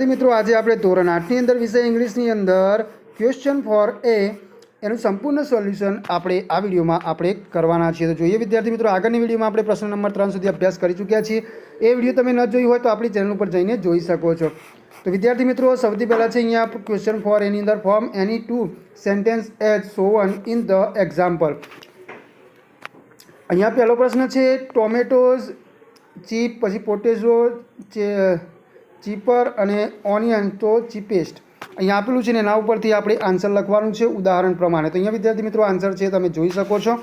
મિત્રો આજે આપણે ધોરણ 8ની અંદર વિષય ઇંગ્લિશની અંદર ક્વેશ્ચન ફોર એ એનું સંપૂર્ણ સોલ્યુશન આપણે આ વિડીયોમાં આપણે કરવાના છીએ. તો જોઈએ વિદ્યાર્થી મિત્રો, આગળની વિડીયોમાં આપણે પ્રશ્ન નંબર 3 સુધી અભ્યાસ કરી ચૂક્યા છીએ. એ વિડીયો તમે ન જોઈ હોય તો આપણી ચેનલ ઉપર જઈને જોઈ શકો છો. તો વિદ્યાર્થી મિત્રો, સૌથી પહેલાં છે અહીંયા ક્વેશ્ચન ફોર એની અંદર form any two sentence as shown in the example. અહીંયા પહેલો પ્રશ્ન છે ટોમેટોઝ ચીપ, પછી પોટેટો ચીપર અને ઓનિયન તો ચીપેસ્ટ. અહીંયા આપેલું છે ને એના ઉપરથી આપણે આન્સર લખવાનું છે ઉદાહરણ પ્રમાણે. તો અહીંયા વિદ્યાર્થી મિત્રો આન્સર છે તમે જોઈ શકો છો.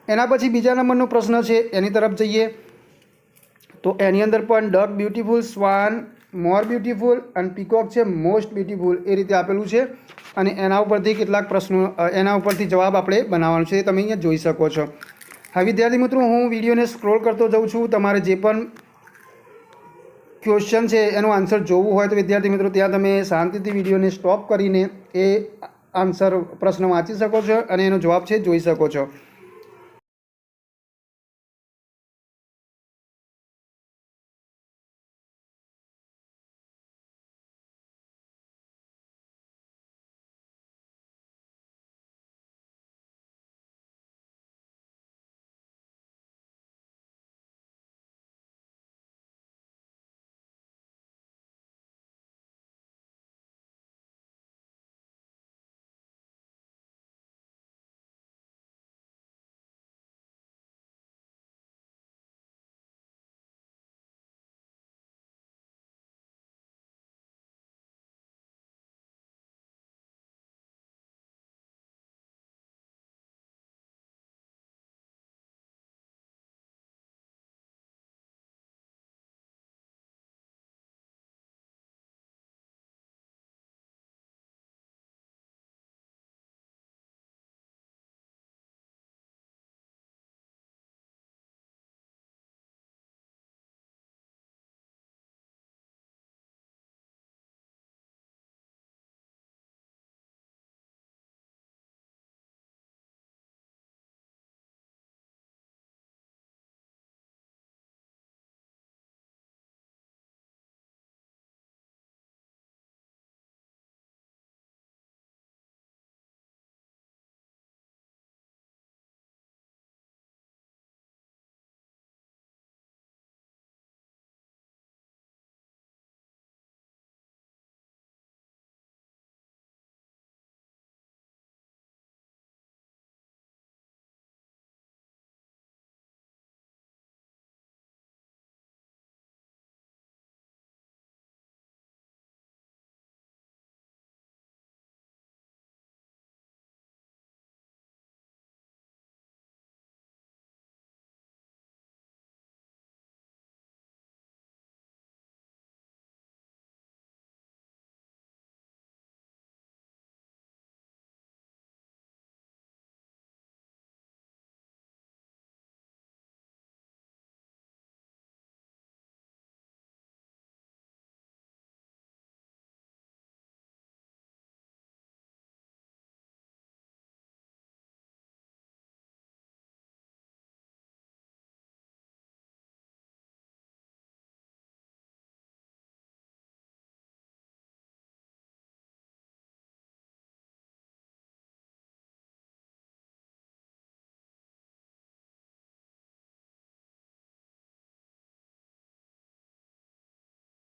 એના પછી બીજા નંબરનો પ્રશ્ન છે એની તરફ જઈએ તો એની અંદર પણ ડક બ્યુટીફુલ, સ્વાન મોર બ્યુટીફુલ અને પીકોક છે મોસ્ટ બ્યુટીફુલ, એ રીતે આપેલું છે. અને એના ઉપરથી કેટલાક પ્રશ્નો, એના ઉપરથી જવાબ આપણે બનાવવાનો છે, એ તમે અહીંયા જોઈ શકો છો. હા વિદ્યાર્થી મિત્રો, હું વિડીયોને સ્ક્રોલ કરતો જાઉં છું. તમારે જે પણ ક્વેશ્ચન છે એનો આન્સર જોવું હોય તો વિદ્યાર્થી મિત્રો ત્યાં તમે શાંતિથી વિડીયોને સ્ટોપ કરીને એ આન્સર પ્રશ્ન વાંચી શકો છો અને એનો જવાબ છે જોઈ શકો છો.